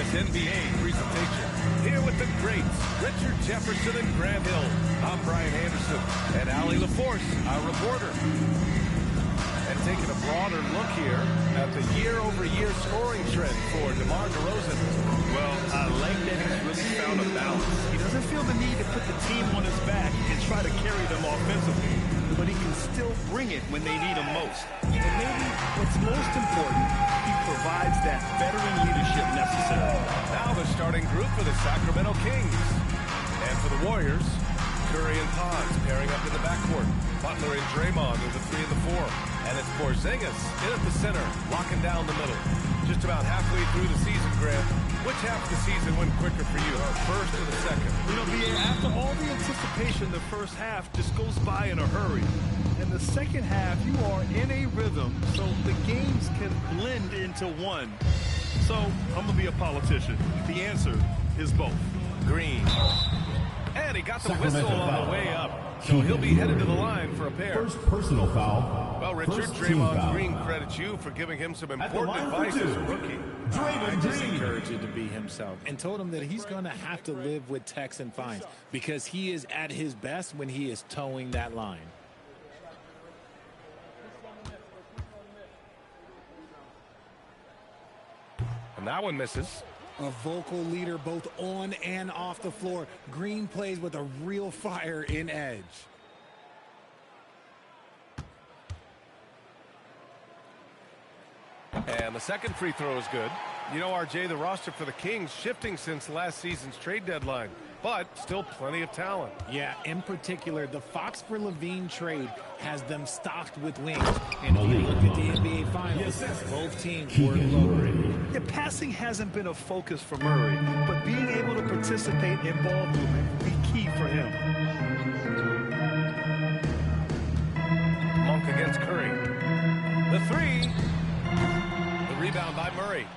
this NBA presentation. Here with the greats, Richard Jefferson and Grant Hill. I'm Brian Anderson, and Allie LaForce, our reporter. And taking a broader look here at the year-over-year scoring trend for DeMar DeRozan. Well, I like that he's really found a balance. He doesn't feel the need to put the team on his back and try to carry them offensively, but he can still bring it when they need him most. And maybe what's most important, he provides that veteran leadership necessary. Now the starting group for the Sacramento Kings. And for the Warriors, Curry and Pons pairing up in the backcourt. Butler and Draymond are the 3 and the 4. And it's Porzingis in at the center, locking down the middle. Just about halfway through the season, Grant. Which half of the season went quicker for you, first or the second? You know, BA, after all the anticipation, the first half just goes by in a hurry. In the second half, you are in a rhythm, so the games can blend into one. So, I'm going to be a politician. The answer is both. Green. And he got the whistle on the way up. So he'll be headed to the line for a pair. First personal foul. Well, Richard, Draymond Green credits you for giving him some important advice as a rookie. I just encouraged him to be himself and told him that he's going to have to live with techs and fines because he is at his best when he is towing that line. And that one misses. A vocal leader both on and off the floor. Green plays with a real fire in edge. And the second free throw is good. You know, RJ, the roster for the Kings shifting since last season's trade deadline, but still plenty of talent. Yeah, in particular, the Fox for LaVine trade has them stocked with wings. And if you look at the NBA Finals, both teams were loaded. Yeah, passing hasn't been a focus for Murray, but being able to participate in ball movement will be key for him. Monk against Curry. The three. The rebound by Murray.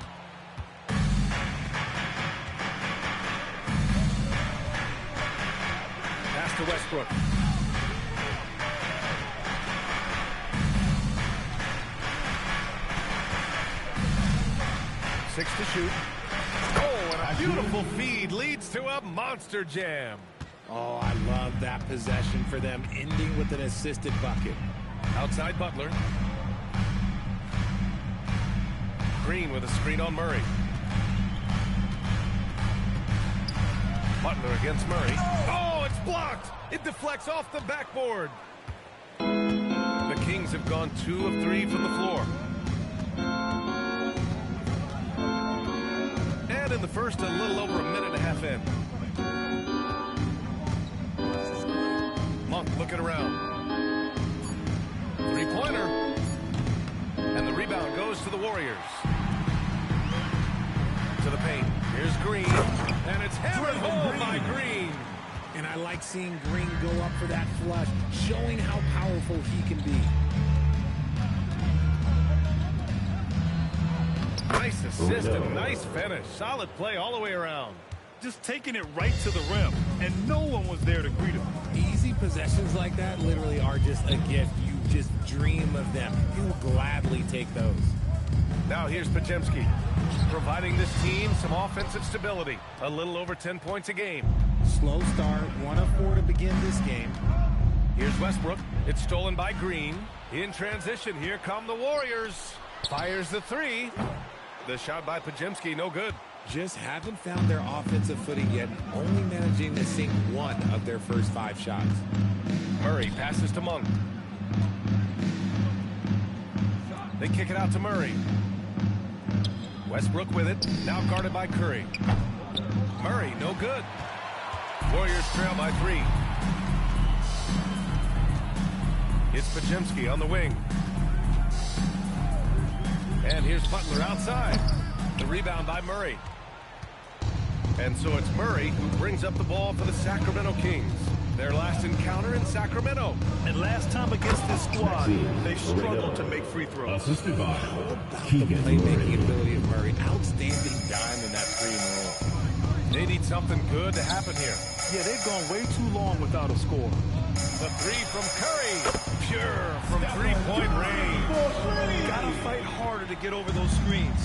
Pass to Westbrook. Six to shoot. Oh, and a beautiful feed leads to a monster jam. Oh, I love that possession for them, ending with an assisted bucket. Outside Butler. Green with a screen on Murray. Butler against Murray. Oh, it's blocked. It deflects off the backboard. The Kings have gone 2 of 3 from the floor. And in the first, a little over a minute and a half in. Monk looking around. Three-pointer. And the rebound goes to the Warriors. To the paint. Here's Green. And it's hammered home by Green. And I like seeing Green go up for that flush, showing how powerful he can be. Nice assist and nice finish. Solid play all the way around. Just taking it right to the rim, and no one was there to greet him. Easy possessions like that literally are just a gift. You just dream of them. You'll gladly take those. Now here's Podziemski, providing this team some offensive stability. A little over 10 points a game. Slow start, 1 of 4 to begin this game. Here's Westbrook. It's stolen by Green. In transition, here come the Warriors. Fires the three. The shot by Podziemski, no good. Just haven't found their offensive footing yet, only managing to sink 1 of their first 5 shots. Murray passes to Monk. They kick it out to Murray. Westbrook with it, now guarded by Curry. Murray, no good. Warriors trail by 3. It's Podziemski on the wing. And here's Butler outside. The rebound by Murray. And so it's Murray who brings up the ball for the Sacramento Kings. Their last encounter in Sacramento. And last time against this squad, they struggled to make free throws. Assisted by The playmaking ability of Murray. Outstanding dime in that 3 and roll. They need something good to happen here. Yeah, they've gone way too long without a score. The three from Curry. Pure from three-point range. Gotta fight harder to get over those screens.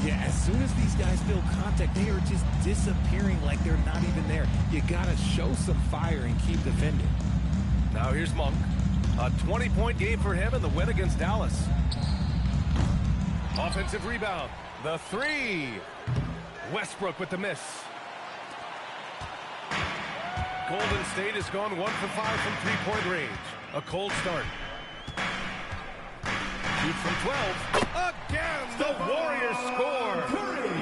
Yeah, as soon as these guys feel contact, they are just disappearing like they're not even there. You got to show some fire and keep defending. Now here's Monk. A 20-point game for him in the win against Dallas. Offensive rebound. The three. Westbrook with the miss. Golden State has gone 1 for 5 from three-point range. A cold start. Shoot from 12. Again, the Warriors score.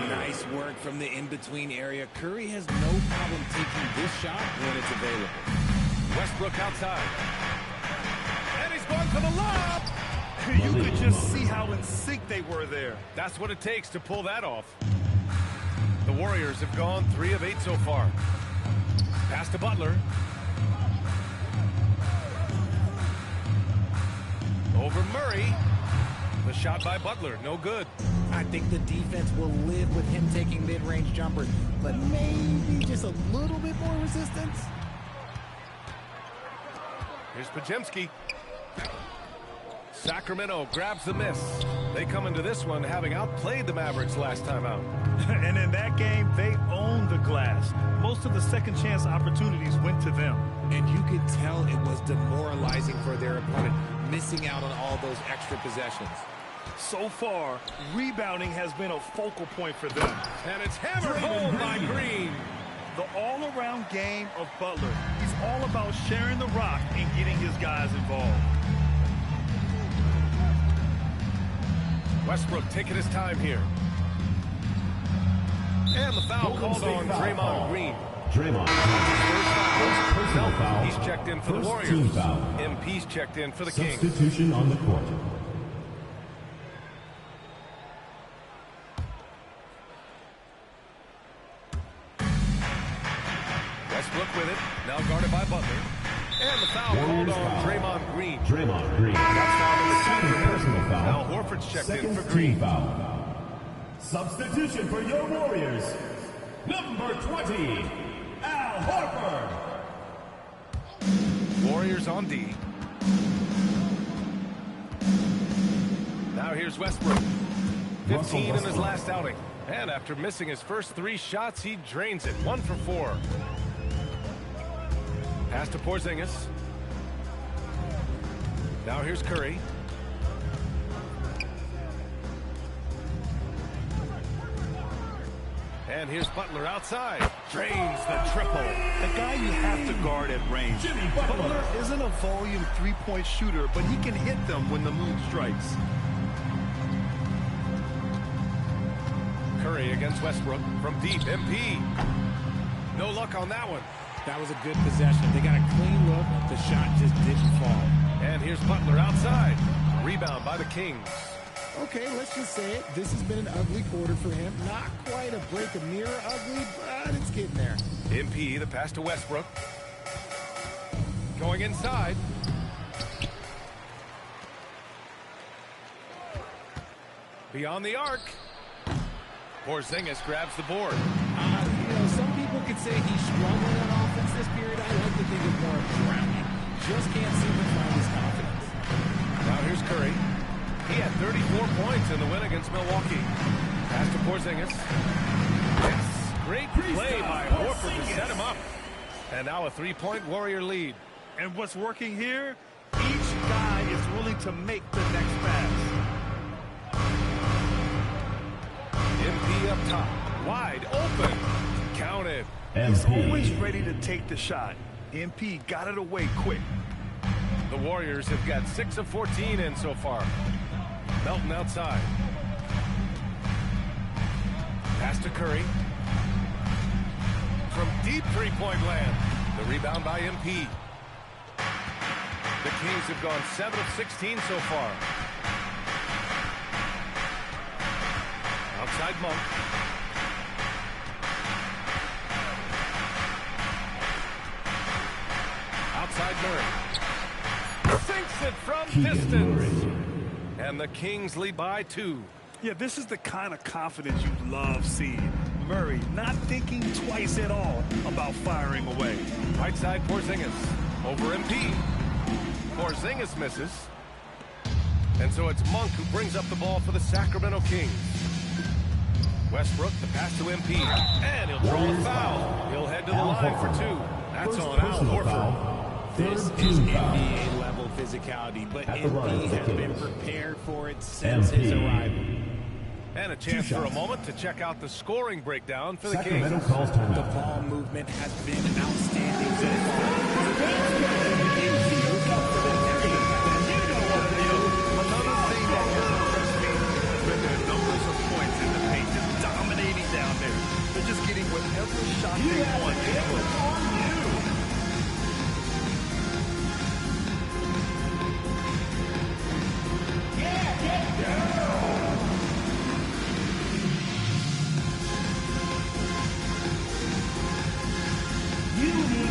Nice work from the in-between area. Curry has no problem taking this shot when it's available. Westbrook outside. And he's going for the lob. You could just see how in sync they were there. That's what it takes to pull that off. The Warriors have gone 3 of 8 so far. Pass to Butler. Over Murray. The shot by Butler, no good. I think the defense will live with him taking mid-range jumpers, but maybe just a little bit more resistance. Here's Podziemski. Sacramento grabs the miss. They come into this one having outplayed the Mavericks last time out. And in that game, they owned the glass. Most of the second chance opportunities went to them. And you could tell it was demoralizing for their opponent, missing out on all those extra possessions. So far, rebounding has been a focal point for them. And it's hammered home by Green. The all-around game of Butler. He's all about sharing the rock and getting his guys involved. Westbrook taking his time here. And the foul called on Draymond Green. Draymond. Personal foul. He's checked in for the Warriors. Team foul. MP's checked in for the Kings. Substitution on the court. Westbrook with it. Now guarded by Butler. And the foul called on Draymond Green. Draymond Green. That's foul number 2 for him. Personal foul. Now Horford's checked in Second for Green. team foul. Substitution for your Warriors. Number 20, Al Horford. Warriors on D. Now here's Westbrook. 15 in his last outing. And after missing his first 3 shots, he drains it. 1 for 4. Pass to Porzingis. Now here's Curry. And here's Butler outside. Drains the triple. The guy you have to guard at range. Butler isn't a volume three-point shooter, but he can hit them when the mood strikes. Curry against Westbrook from deep. MP. No luck on that one. That was a good possession. They got a clean look. The shot just didn't fall. And here's Butler outside. Rebound by the Kings. Okay, let's just say it. This has been an ugly quarter for him. Not quite a break a mirror ugly, but it's getting there. MP, the pass to Westbrook. Going inside. Beyond the arc. Porzingis grabs the board. Some people could say he's struggling on offense this period. I like to think of more of drowning. Just can't seem to find his confidence. Now here's Curry. He had 34 points in the win against Milwaukee. Pass to Porzingis. Yes, great play by Horford to set him up. And now a 3-point Warrior lead. And what's working here? Each guy is willing to make the next pass. MP up top. Wide open. Counted. He's always ready to take the shot. MP got it away quick. The Warriors have got 6 of 14 in so far. Melton outside. Pass to Curry. From deep three-point land. The rebound by MP. The Kings have gone 7 of 16 so far. Outside Monk. Outside Murray. Sinks it from distance. And the Kings lead by 2. Yeah, this is the kind of confidence you love seeing. Murray not thinking twice at all about firing away. Right side Porzingis. Over MP. Porzingis misses. And so it's Monk who brings up the ball for the Sacramento Kings. Westbrook, the pass to MP, and he'll draw the foul. He'll head to the line for two. That's on Al Horford. This is NBA level physicality, but MP has been prepared for it since his arrival. And a chance for a moment to check out the scoring breakdown for the Kings. Sacramento calls timeout. The ball movement has been outstanding so far. Another thing that has impressed me has been their numbers of points in the paint, just dominating down there. They're just getting whatever shot they want.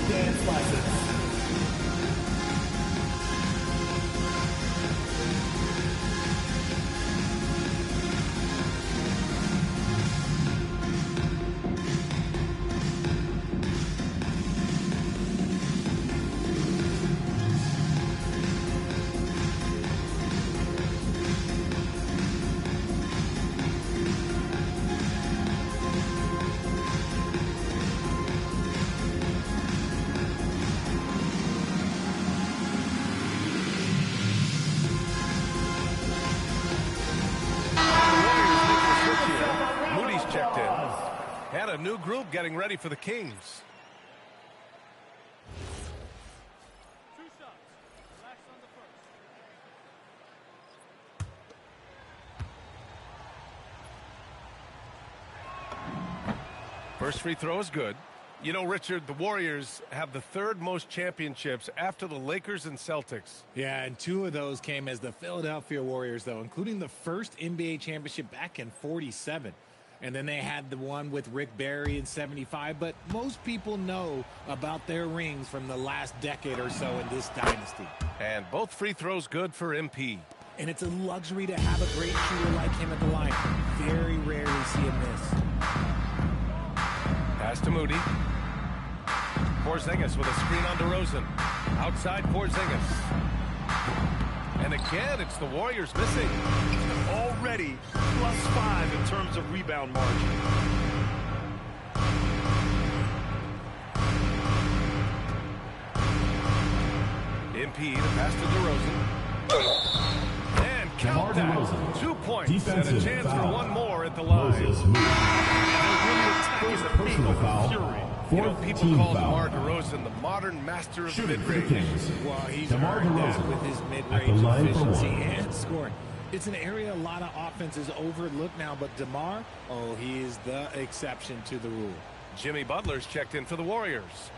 Dance license. And a new group getting ready for the Kings. First free throw is good. You know, Richard, the Warriors have the third most championships after the Lakers and Celtics. Yeah, and two of those came as the Philadelphia Warriors, though, including the first NBA championship back in '47. And then they had the one with Rick Barry in '75. But most people know about their rings from the last decade or so in this dynasty. And both free throws good for MP. And it's a luxury to have a great shooter like him at the line. Very rarely see him miss. Pass to Moody. Porzingis with a screen on DeRozan. Outside Porzingis. And again, it's the Warriors missing. Already +5 in terms of rebound margin. MP to pass to DeRozan. And count that. DeRozan. 2 points Defensive and a chance foul. for one more at the line. Moses Moody. First Personal foul. You know, Fourth people team call foul. DeMar DeRozan the modern master of Shooting for the mid-range. Kings. Well, he's DeMar earned that DeRozan with his at the mid-range line for efficiency one. and scoring. It's an area a lot of offenses overlook now, but DeMar, oh, he is the exception to the rule. Jimmy Butler's checked in for the Warriors.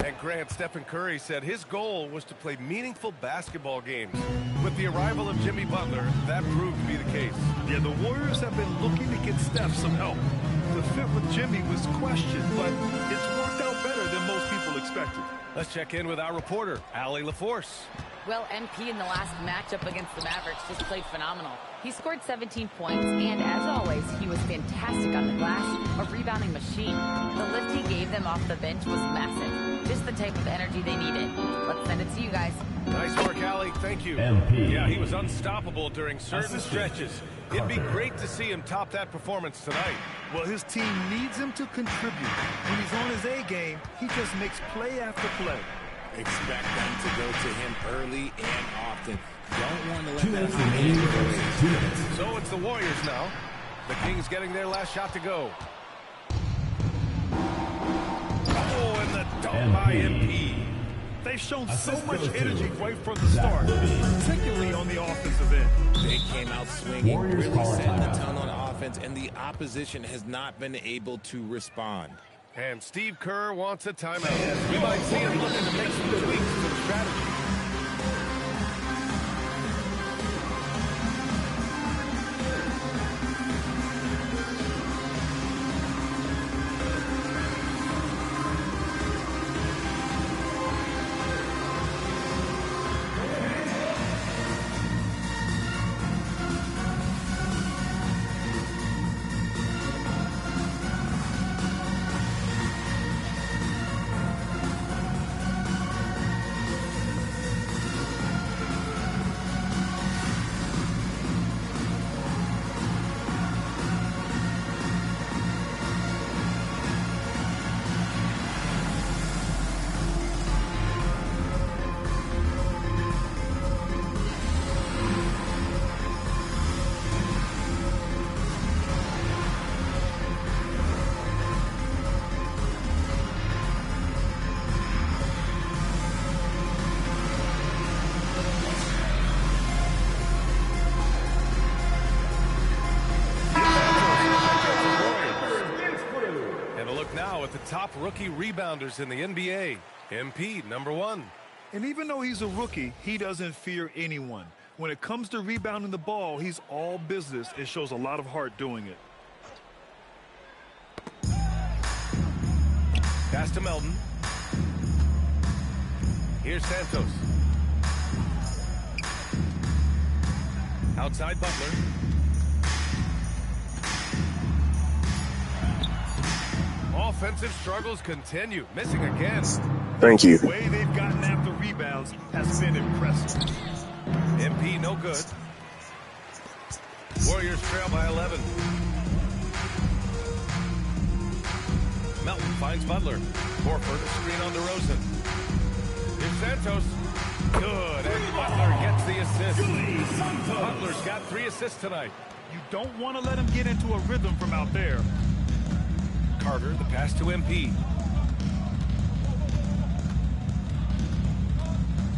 And Grant, Stephen Curry said his goal was to play meaningful basketball games. With the arrival of Jimmy Butler, that proved to be the case. Yeah, the Warriors have been looking to get Steph some help. The fit with Jimmy was questioned, but it's worked out better than most people expected. Let's check in with our reporter, Allie LaForce. Well, MP in the last matchup against the Mavericks just played phenomenal. He scored 17 points, and as always, he was fantastic on the glass, a rebounding machine. The lift he gave them off the bench was massive. Just the type of energy they needed. Let's send it to you guys. Nice work, Allie. Thank you. MP. Yeah, he was unstoppable during certain Assistant. stretches. It'd be great to see him top that performance tonight. Well, his team needs him to contribute. When he's on his A game, he just makes play after play. Expect them to go to him early and often. Don't want to let 2 that minutes happen. remaining. 2 minutes. So it's the Warriors now. The Kings getting their last shot to go. Oh, and the dunk by MP. They've shown so Assist much goes to energy right from the Zach start, LaVine. particularly on the offensive end. They came out swinging, Warriors really call a setting the timeout. tone on offense, and the opposition has not been able to respond. And Steve Kerr wants a timeout. We might see him looking to make some tweaks to the strategy. the top rookie rebounders in the NBA. MP, number 1. And even though he's a rookie, he doesn't fear anyone. When it comes to rebounding the ball, he's all business and shows a lot of heart doing it. Pass to Melton. Here's Santos. Outside Butler. Offensive struggles continue. Missing again. Thank you. The way they've gotten after rebounds has been impressive. MP no good. Warriors trail by 11. Melton finds Butler. Horford a screen on DeRozan. Here's Santos. Good, and Butler gets the assist. Butler's got 3 assists tonight. You don't want to let him get into a rhythm from out there. Carter, the pass to MP.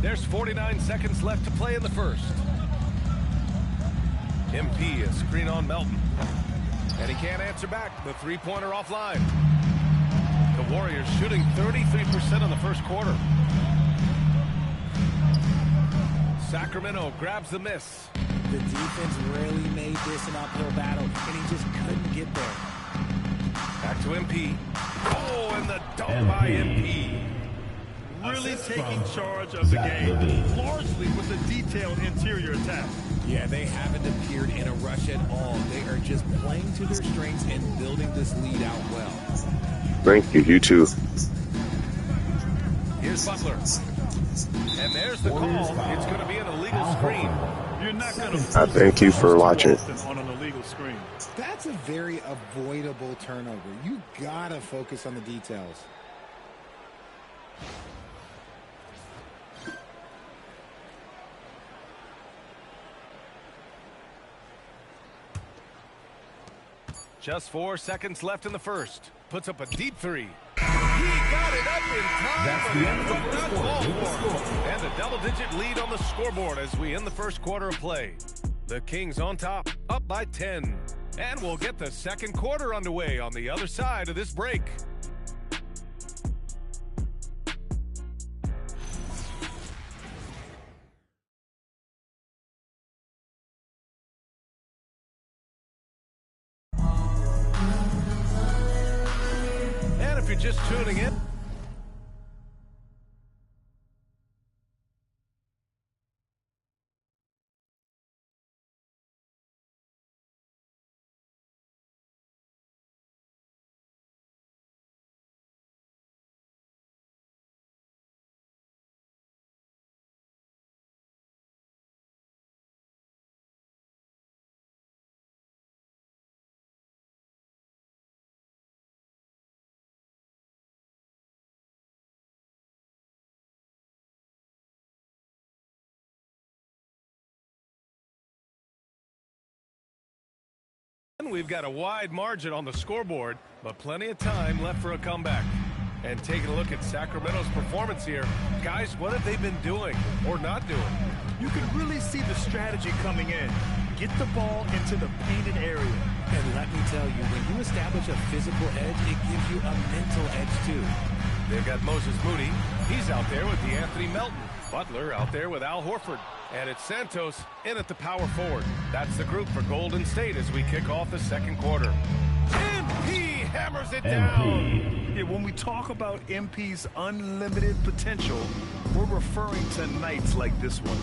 There's 49 seconds left to play in the first. MP, a screen on Melton. And he can't answer back. The three-pointer offline. The Warriors shooting 33% in the first quarter. Sacramento grabs the miss. The defense really made this an uphill battle, and he just couldn't get there. Back to MP. Oh, and the dunk by MP. Really taking charge of the game, largely with a detailed interior attack. Yeah, they haven't appeared in a rush at all. They are just playing to their strengths and building this lead out well. Thank you. You too. Here's Butler. And there's the call. It's going to be an illegal screen. You're not going to Thank you for watching. on an illegal screen. That's a very avoidable turnover. You got to focus on the details. Just 4 seconds left in the first. Puts up a deep three. He got it up in time. That's the end of the first quarter. And a double-digit lead on the scoreboard as we end the first quarter of play. The Kings on top, up by 10. And we'll get the second quarter underway on the other side of this break. And if you're just tuning in, we've got a wide margin on the scoreboard, but plenty of time left for a comeback. And taking a look at Sacramento's performance here, guys, what have they been doing or not doing? You can really see the strategy coming in. Get the ball into the painted area. And let me tell you, when you establish a physical edge, it gives you a mental edge too. They've got Moses Moody. He's out there with DeAnthony Melton. Butler out there with Al Horford. And it's Santos in at the power forward. That's the group for Golden State as we kick off the second quarter. MP hammers it down. Yeah, when we talk about MP's unlimited potential, we're referring to nights like this one.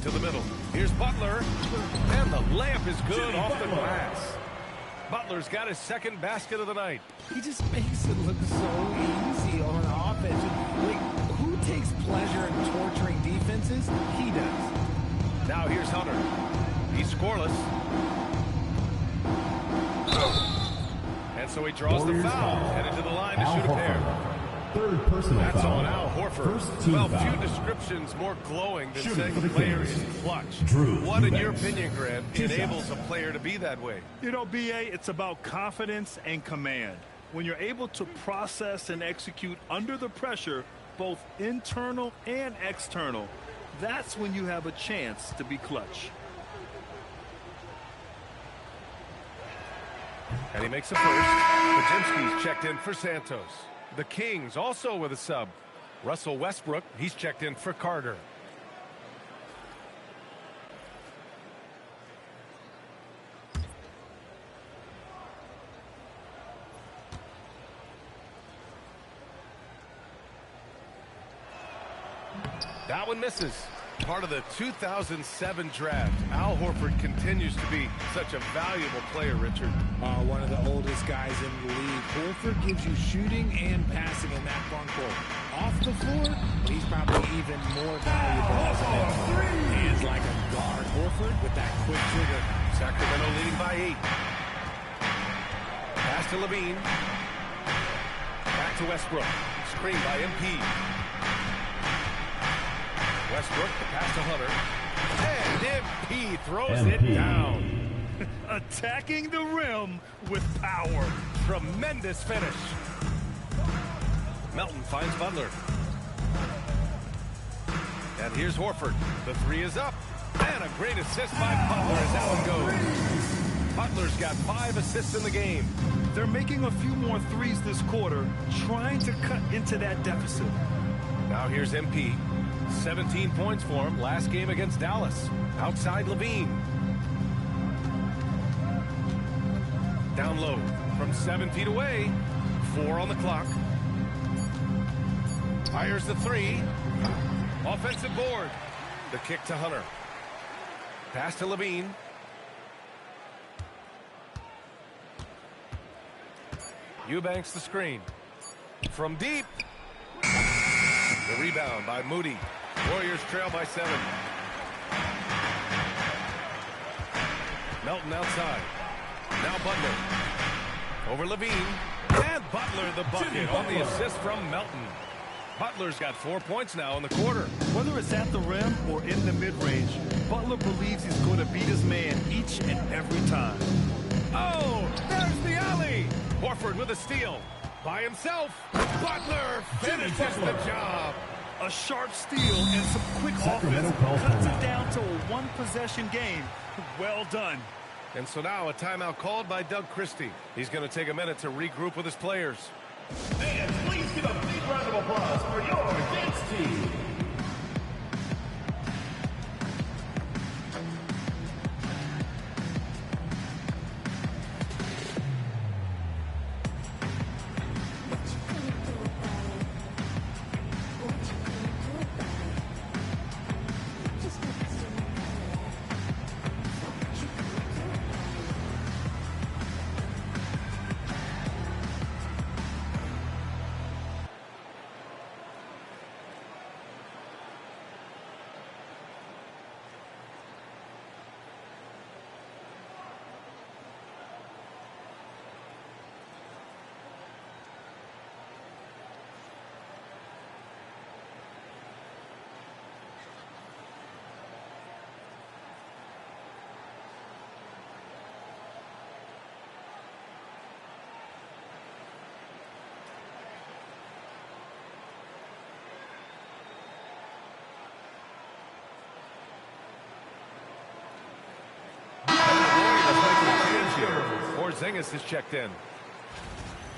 To the middle. Here's Butler. And the layup is good off the glass. Butler's got his second basket of the night. He just makes it look so easy on offense. Like, who takes pleasure in torturing defenses? He does. Now here's Hunter. He's scoreless. And so he draws the foul, headed to the line to shoot a pair. Third personal That's foul. on Al Horford. First team Well, foul. few descriptions more glowing than Shooting saying for the the player Kings. is clutch. Drew What, in your Eubanks. opinion, Grant, Two enables shots. a player to be that way? You know, B.A., it's about confidence and command. When you're able to process and execute under the pressure, both internal and external, that's when you have a chance to be clutch. And he makes a first. Podziemski's checked in for Santos. The Kings also with a sub. Russell Westbrook, he's checked in for Carter. That one misses. Part of the 2007 draft. Al Horford continues to be such a valuable player, Richard. One of the oldest guys in the league. Horford gives you shooting and passing in that front court. Off the floor, he's probably even more valuable as an end. Hands like a guard. Horford with that quick trigger. Sacramento leading by 8. Pass to Levine. Back to Westbrook. Screen by MP. Westbrook, the pass to Hunter. And MP throws it down. Attacking the rim with power. Tremendous finish. Melton finds Butler. And here's Horford. The three is up. And a great assist by Butler as that one goes. Butler's got 5 assists in the game. They're making a few more threes this quarter, trying to cut into that deficit. Now here's MP. 17 points for him last game against Dallas. Outside Levine. Down low from 7 feet away. 4 on the clock. Fires the 3. Offensive board. The kick to Hunter. Pass to Levine. Eubanks the screen. From deep. The rebound by Moody. Warriors trail by 7. Melton outside. Now Butler. Over Levine. And Butler the bucket on the assist from Melton. Butler's got 4 points now in the quarter. Whether it's at the rim or in the mid-range, Butler believes he's going to beat his man each and every time. Oh, there's the alley. Horford with a steal. By himself. Butler finishes the job. A sharp steal and some quick offense cuts it down to a one-possession game. Well done. And so now a timeout called by Doug Christie. He's going to take a minute to regroup with his players. And please give a big round of applause for your dance team. Porzingis is checked in.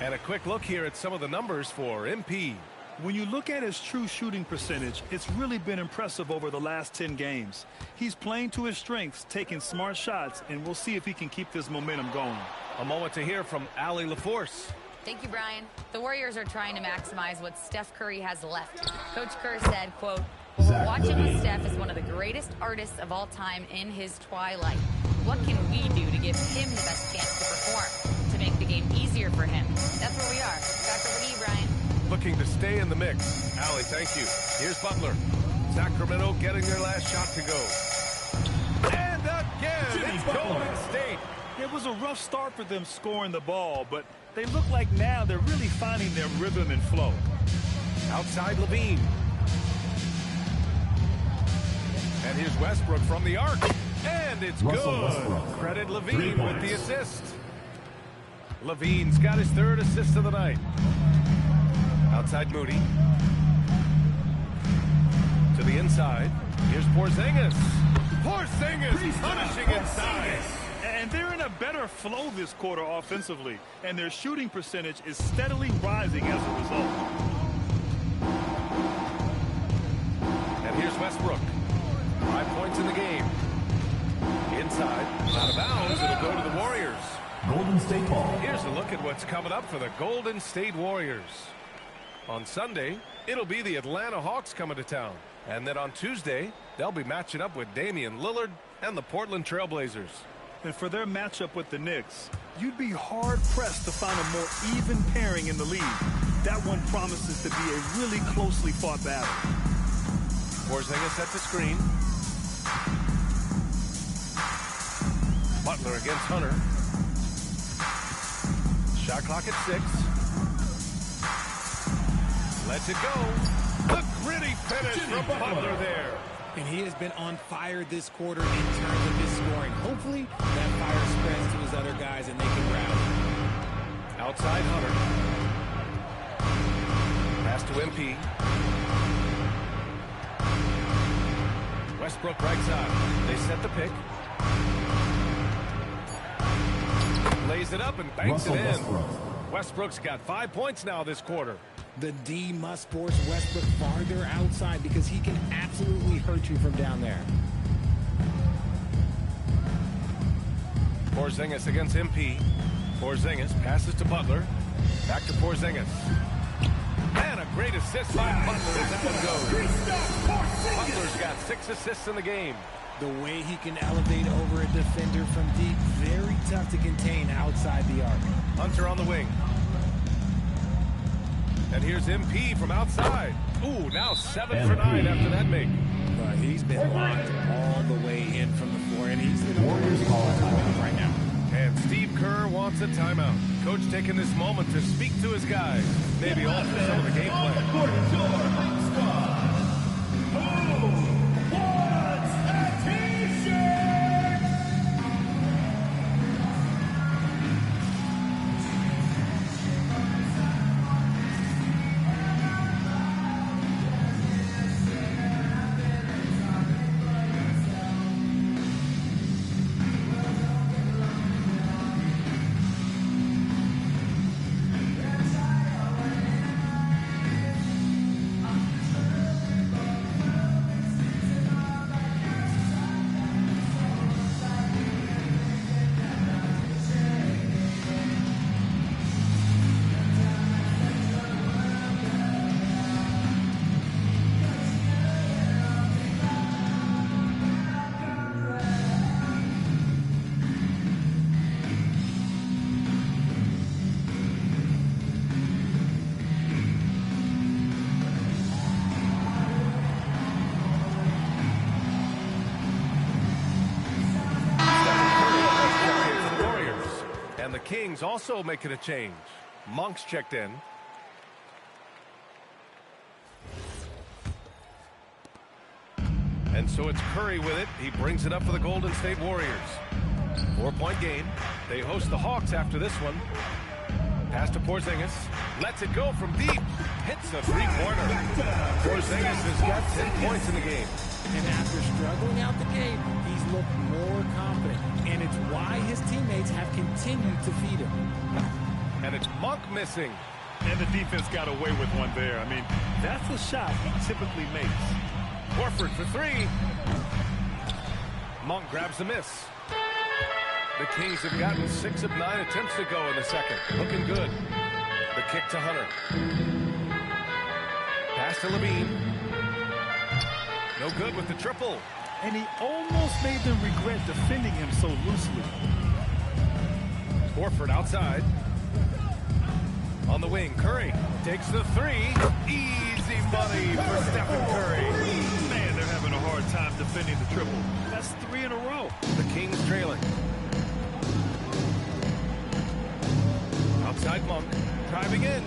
And a quick look here at some of the numbers for MP. When you look at his true shooting percentage, it's really been impressive over the last 10 games. He's playing to his strengths, taking smart shots, and we'll see if he can keep this momentum going. A moment to hear from Allie LaForce. Thank you, Brian. The Warriors are trying to maximize what Steph Curry has left. Coach Kerr said, quote, "What we're watching with Steph is one of the greatest artists of all time in his twilight. What can we do to give him the best chance to perform, to make the game easier for him?" That's where we are. Back over to you, Brian. Looking to stay in the mix. Allie, thank you. Here's Butler. Sacramento getting their last shot to go. And again, it's Golden State. It was a rough start for them scoring the ball, but they look like now they're really finding their rhythm and flow. Outside Levine. And here's Westbrook from the arc. And it's good. Credit Levine with the assist. Levine's got his 3rd assist of the night. Outside Moody. To the inside. Here's Porzingis. Porzingis punishing inside. And they're in a better flow this quarter offensively, and their shooting percentage is steadily rising as a result. And here's Westbrook. 5 points in the game. Inside, out of bounds, it'll go to the Warriors. Golden State ball. Here's a look at what's coming up for the Golden State Warriors. On Sunday, it'll be the Atlanta Hawks coming to town. And then on Tuesday, they'll be matching up with Damian Lillard and the Portland Trail Blazers. And for their matchup with the Knicks, you'd be hard-pressed to find a more even pairing in the league. That one promises to be a really closely fought battle. Porzingis at the screen. Butler against Hunter. Shot clock at 6. Lets it go. The gritty finish from Butler there. And he has been on fire this quarter in terms of his scoring. Hopefully, that fire spreads to his other guys and they can rally. Outside Hunter. Pass to MP. Westbrook right side. They set the pick. Lays it up and banks it in. Westbrook's got 5 points now this quarter. The D must force Westbrook farther outside because he can absolutely hurt you from down there. Porzingis against MP. Porzingis passes to Butler. Back to Porzingis. And a great assist by Butler as that one goes. Butler's got 6 assists in the game. The way he can elevate over a defender from deep, very tough to contain outside the arc. Hunter on the wing. And here's MP from outside. Ooh, now 7 for 9 after that make. But he's been locked all the way in from the floor, and he's the Warriors call a timeout right now. And Steve Kerr wants a timeout. Coach taking this moment to speak to his guys. Maybe alter some of the game plan. Kings also making a change. Monk's checked in. And so it's Curry with it. He brings it up for the Golden State Warriors. 4-point game. They host the Hawks after this one. Pass to Porzingis. Lets it go from deep. Hits a three-pointer. Porzingis has got 10 points in the game. And after struggling out the game, he's looked more confident. And it's why his teammates have continued to feed him. And it's Monk missing. And the defense got away with one there. I mean, that's a shot he typically makes. Horford for 3. Monk grabs the miss. The Kings have gotten 6 of 9 attempts to go in the second. Looking good. The kick to Hunter. Pass to Levine. No good with the triple. And he almost made them regret defending him so loosely. Horford outside. On the wing, Curry takes the 3. Easy money for Stephen Curry. Man, they're having a hard time defending the triple. That's 3 in a row. The Kings trailing. Outside Monk, driving in.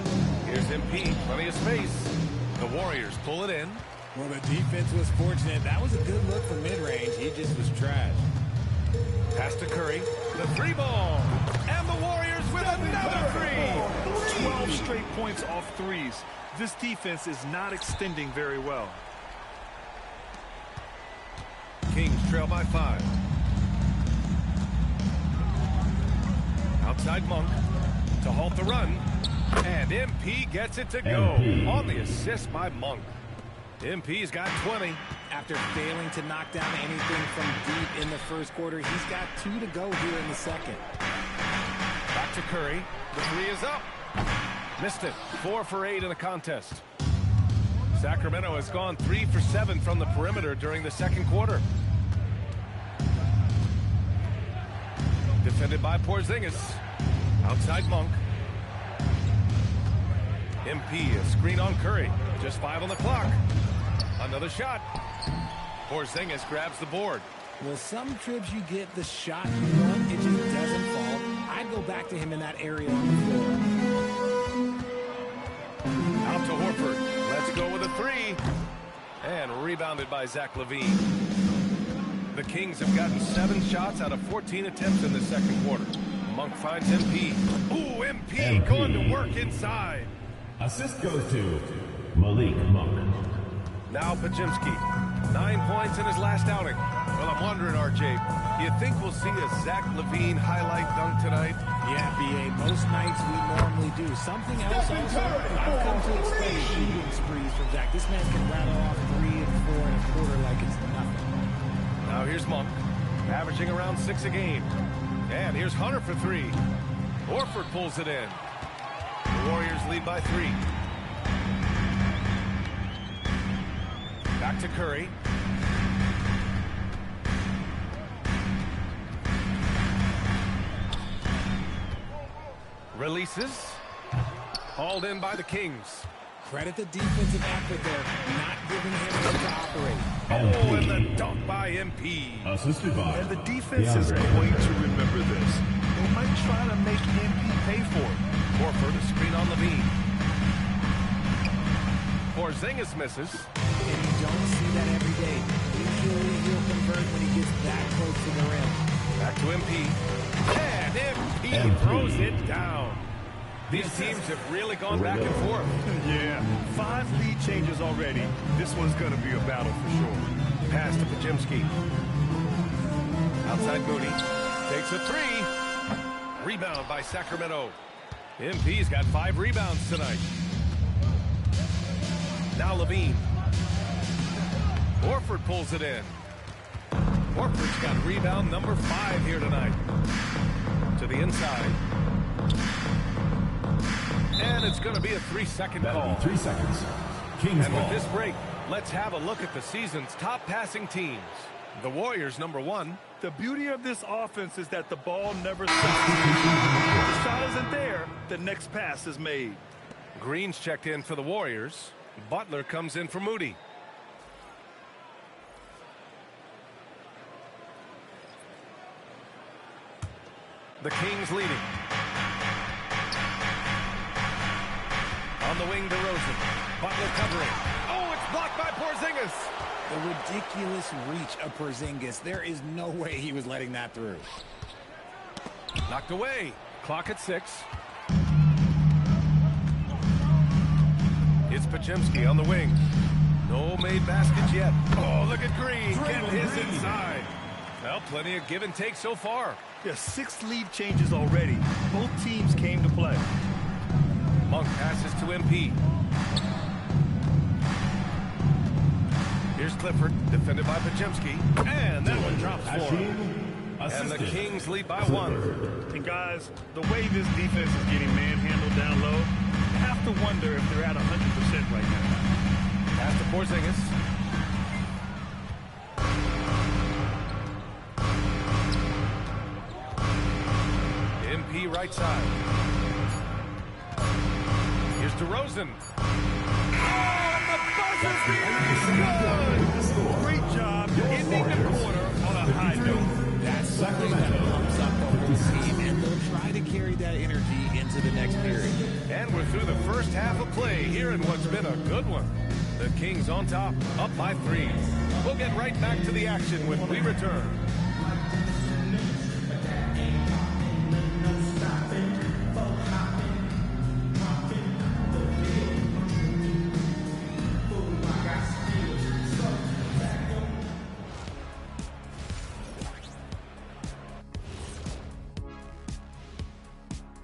Here's MP, plenty of space. The Warriors pull it in. Well, the defense was fortunate. That was a good look from mid-range. He just was trash. Pass to Curry. The 3 ball. And the Warriors with another 3. 12 straight points off threes. This defense is not extending very well. Kings trail by 5. Outside Monk to halt the run. And MP gets it to go on the assist by Monk. MP's got 20. After failing to knock down anything from deep in the first quarter, he's got 2 to go here in the second. Back to Curry. The three is up. Missed it. 4 for 8 in the contest. Sacramento has gone 3 for 7 from the perimeter during the second quarter. Defended by Porzingis. Outside Monk. MP, a screen on Curry. Just 5 on the clock. Another shot. Porzingis grabs the board. Well, some trips you get the shot you want, it just doesn't fall. I'd go back to him in that area on the floor. Out to Horford. Let's go with a 3. And rebounded by Zach LaVine. The Kings have gotten 7 shots out of 14 attempts in the second quarter. Monk finds MP. Ooh, MP going to work inside. Assist goes to Malik Monk. Now Podziemski. 9 points in his last outing. Well, I'm wondering, RJ, you think we'll see a Zach LaVine highlight dunk tonight? Yeah, B.A., most nights we normally do. Something else also, I've come to expect shooting sprees from Zach. This man can rattle off 3 and 4 and a quarter like it's nothing. Now here's Monk, averaging around 6 a game. And here's Hunter for 3. Horford pulls it in. The Warriors lead by 3. Back to Curry. Releases. Hauled in by the Kings. Credit the defensive effort there, not giving him room to operate. Oh, and the dunk by MP. Assisted by. And the defense is going to remember this. They might try to make MP pay for it. Horford, a screen on Levine. Porzingis misses. And you don't see that every day. Usually he'll convert when he gets that close to the rim. Back to MP. And MP throws it down. These teams have really gone back and forth. Yeah, 5 lead changes already. This one's going to be a battle for sure. Pass to Podziemski. Outside Moody. Takes a 3. Rebound by Sacramento. MP's got 5 rebounds tonight. Now Levine. Horford pulls it in. Horford's got rebound number 5 here tonight. To the inside. And it's going to be a 3-second call. 3 seconds. Kings And ball. with this break, let's have a look at the season's top passing teams. The Warriors, number 1. The beauty of this offense is that the ball never stops. If the shot isn't there, the next pass is made. Green's checked in for the Warriors. Butler comes in for Moody. The Kings leading. On the wing, DeRozan. Butler covering. Oh, it's blocked by Porzingis. The ridiculous reach of Porzingis. There is no way he was letting that through. Knocked away. Clock at 6. It's Podziemski on the wing. No made baskets yet. Oh, look at Green. Get his inside. Well, plenty of give and take so far. There's 6 lead changes already. Both teams came to play. Monk passes to MP. Here's Clifford, defended by Podziemski. And that one drops for him. And the Kings lead by 1. And guys, the way this defense is getting manhandled down low, you have to wonder if they're at 100% right now. Pass to Porzingis. MP right side. Here's DeRozan. Oh, the buzzer's good! Great job ending the quarter on a high note. That's something that pumps up the whole team, and they'll try to carry that energy into the next period. And we're through the first half of play here in what's been a good one. The Kings on top, up by 3. We'll get right back to the action when we return.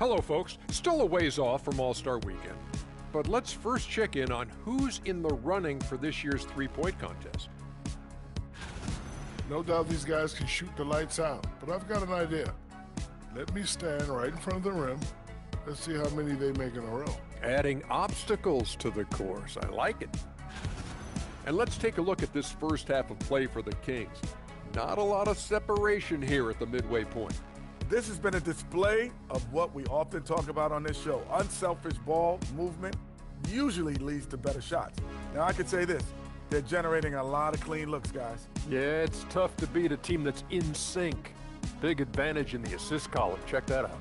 Hello, folks. Still a ways off from All-Star Weekend. But let's first check in on who's in the running for this year's three-point contest. No doubt these guys can shoot the lights out, but I've got an idea. Let me stand right in front of the rim. Let's see how many they make in a row. Adding obstacles to the course. I like it. And let's take a look at this first half of play for the Kings. Not a lot of separation here at the midway point. This has been a display of what we often talk about on this show. Unselfish ball movement usually leads to better shots. Now, I could say this. They're generating a lot of clean looks, guys. Yeah, it's tough to beat a team that's in sync. Big advantage in the assist column. Check that out.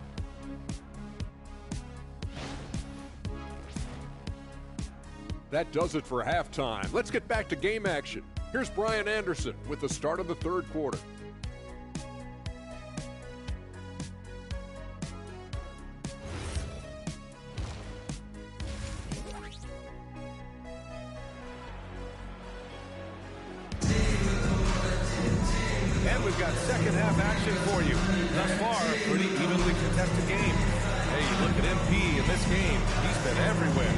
That does it for halftime. Let's get back to game action. Here's Brian Anderson with the start of the third quarter. And we've got second half action for you. Thus far, pretty evenly contested game. Hey, you look at MP in this game. He's been everywhere.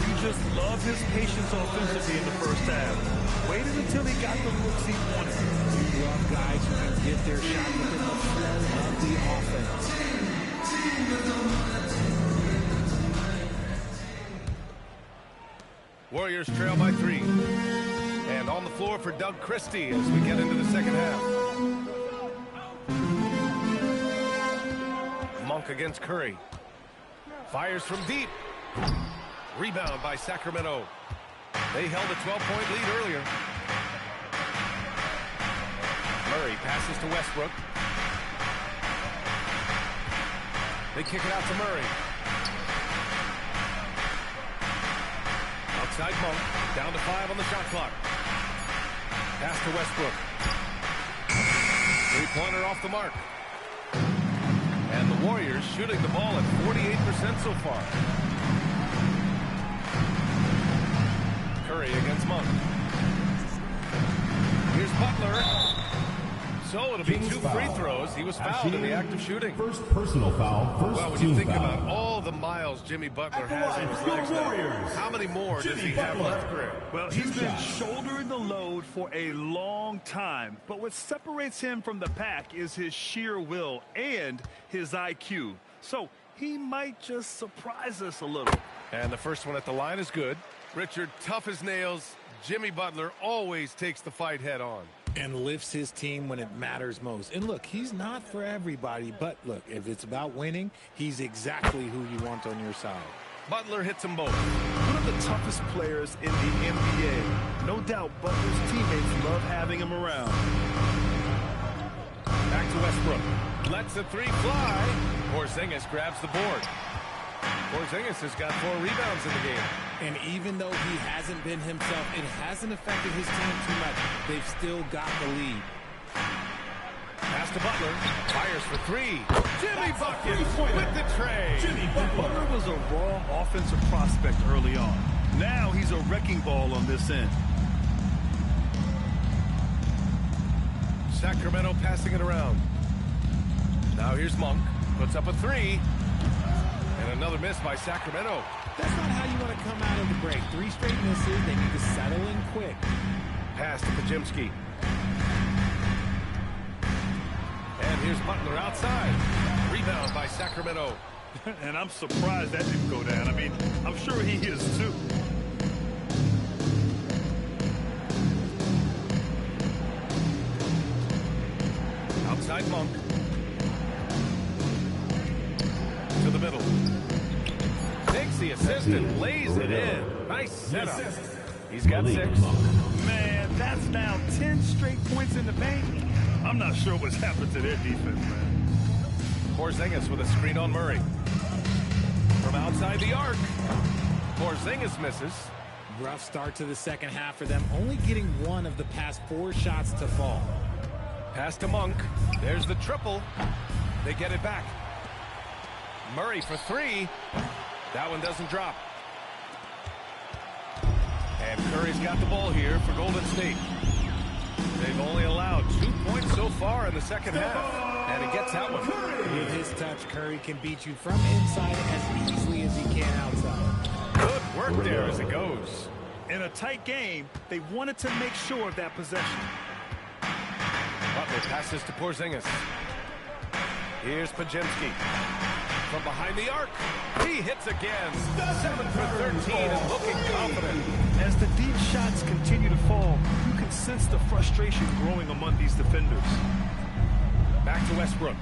You just love his patience offensively in the first half. Waited until he got the looks he wanted. You love guys who can get their shot within the flow of the offense. Warriors trail by 3. And on the floor for Doug Christie as we get into the second half. Monk against Curry. Fires from deep. Rebound by Sacramento. They held a 12-point lead earlier. Murray passes to Westbrook. They kick it out to Murray. Outside Monk. Down to 5 on the shot clock. Pass to Westbrook. Three-pointer off the mark. And the Warriors shooting the ball at 48% so far. Curry against Monk. Here's Butler. So it'll be 2 free throws. He was fouled in the act of shooting. First personal foul, Well, when you think about all the miles Jimmy Butler has in his legs now, how many more does he have left, Greg? Well, he's been shouldering the load for a long time, but what separates him from the pack is his sheer will and his IQ. So he might just surprise us a little. And the first one at the line is good. Richard, tough as nails. Jimmy Butler always takes the fight head on. And lifts his team when it matters most. And look, he's not for everybody, but look, if it's about winning, he's exactly who you want on your side. Butler hits them both. One of the toughest players in the NBA. No doubt Butler's teammates love having him around. Back to Westbrook. Lets the 3 fly. Porzingis grabs the board. Porzingis has got 4 rebounds in the game. And even though he hasn't been himself, it hasn't affected his team too much. They've still got the lead. Pass to Butler. Fires for 3. Jimmy buckets with the tray. Butler was a raw offensive prospect early on. Now he's a wrecking ball on this end. Sacramento passing it around. Now here's Monk. Puts up a 3. And another miss by Sacramento. That's not how you want to come out of the break. 3 straight misses. They need to settle in quick. Pass to Pajimski. And here's Butler outside. Rebound by Sacramento. And I'm surprised that didn't go down. I mean, I'm sure he is too. Outside Monk. To the middle. Takes the assist and lays it in. Nice setup. He's got 6. Man, that's now 10 straight points in the bank. I'm not sure what's happened to their defense, man. Porzingis with a screen on Murray. From outside the arc. Porzingis misses. Rough start to the second half for them, only getting 1 of the past 4 shots to fall. Pass to Monk. There's the triple. They get it back. Murray for 3. That one doesn't drop. And Curry's got the ball here for Golden State. They've only allowed 2 points so far in the second half. And he gets that one. With his touch, Curry can beat you from inside as easily as he can outside. Good work there as it goes. In a tight game, they wanted to make sure of that possession. Butler passes to Porzingis. Here's Podziemski. From behind the arc, he hits again. 7 for 13 and looking confident. As the deep shots continue to fall, you can sense the frustration growing among these defenders. Back to Westbrook.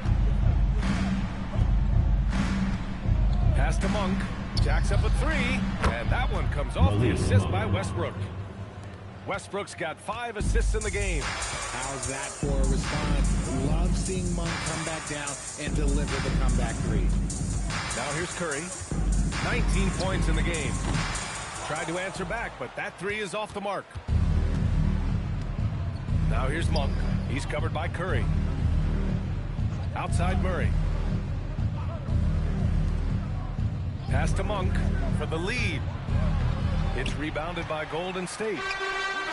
Pass to Monk. Jacks up a 3, and that one comes off the assist by Westbrook. Westbrook's got 5 assists in the game. How's that for a response? Love seeing Monk come back down and deliver the comeback 3. Now here's Curry. 19 points in the game. Tried to answer back, but that 3 is off the mark. Now here's Monk. He's covered by Curry. Outside Murray. Pass to Monk for the lead. It's rebounded by Golden State.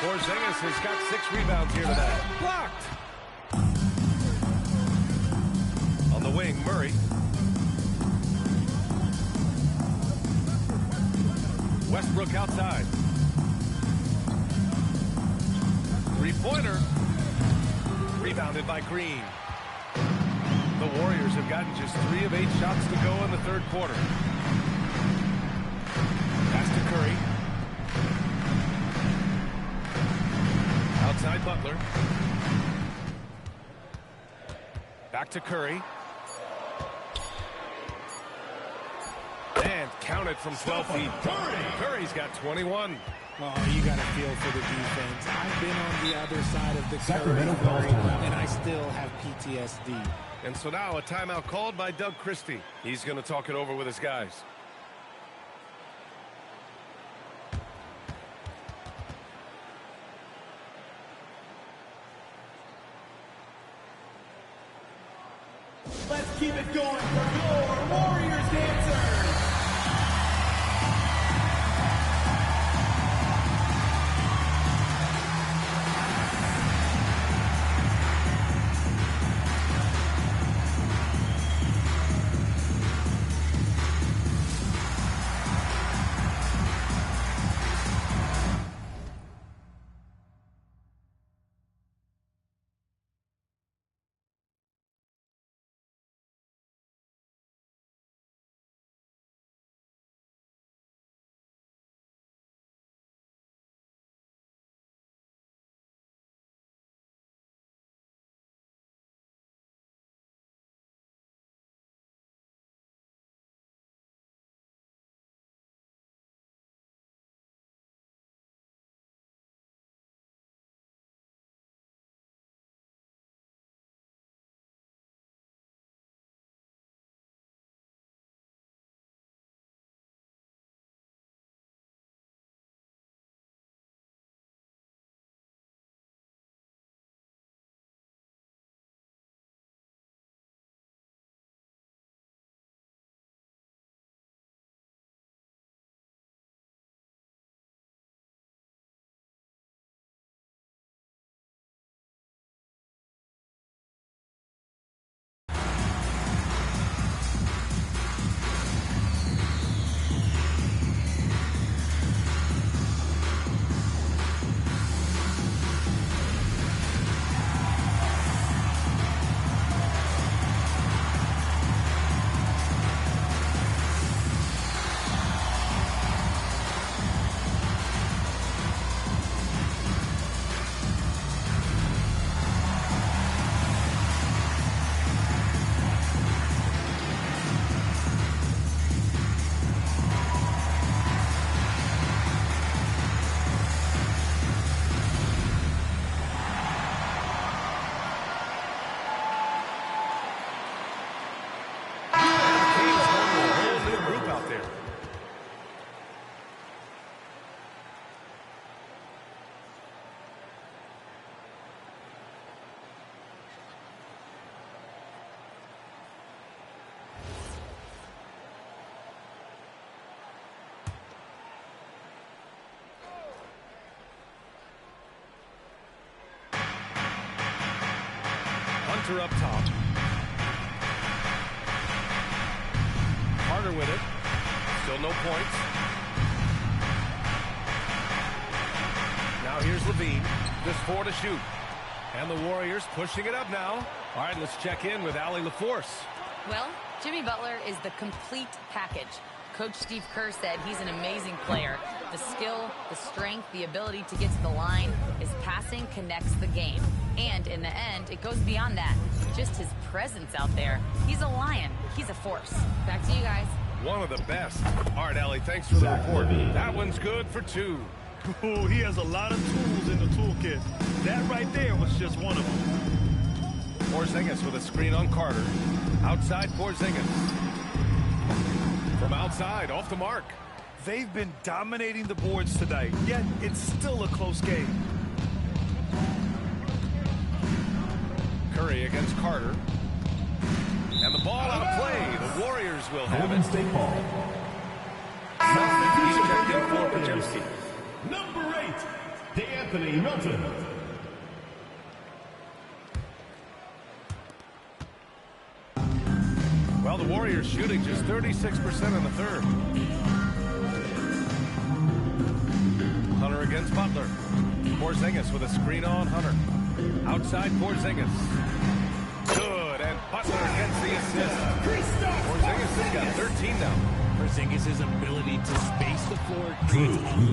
Porzingis has got 6 rebounds here today. Blocked. On the wing, Murray. Westbrook outside. 3-pointer. Rebounded by Green. The Warriors have gotten just 3 of 8 shots to go in the third quarter. Pass to Curry. Outside Butler. Back to Curry. And counted from 12 feet. Curry's got 21. Oh, you got to feel for the defense. I've been on the other side of the Curry, and I still have PTSD. And so now a timeout called by Doug Christie. He's going to talk it over with his guys. Let's keep it going for your Warriors dancers. Hunter up top. Carter with it. Still no points. Now here's Levine. Just 4 to shoot. And the Warriors pushing it up now. All right, let's check in with Allie LaForce. Well, Jimmy Butler is the complete package. Coach Steve Kerr said he's an amazing player. The skill, the strength, the ability to get to the line, his passing connects the game. And in the end, it goes beyond that. Just his presence out there. He's a lion. He's a force. Back to you guys. One of the best. All right, Allie, thanks for the report. That one's good for 2. Ooh, he has a lot of tools in the toolkit. That right there was just one of them. Porzingis with a screen on Carter. Outside Porzingis. From outside, off the mark. They've been dominating the boards tonight, yet it's still a close game. Curry against Carter. And the ball out of play. The Warriors will have it. State ball. He's checked in for Podziemski. Number 8, D'Anthony Melton. Well, the Warriors shooting just 36% in the third. Hunter against Butler. Porzingis with a screen on Hunter. Outside Porzingis. Good, and Butler gets the assist. Porzingis has got 13 now. Porzingis' ability to space the floor creates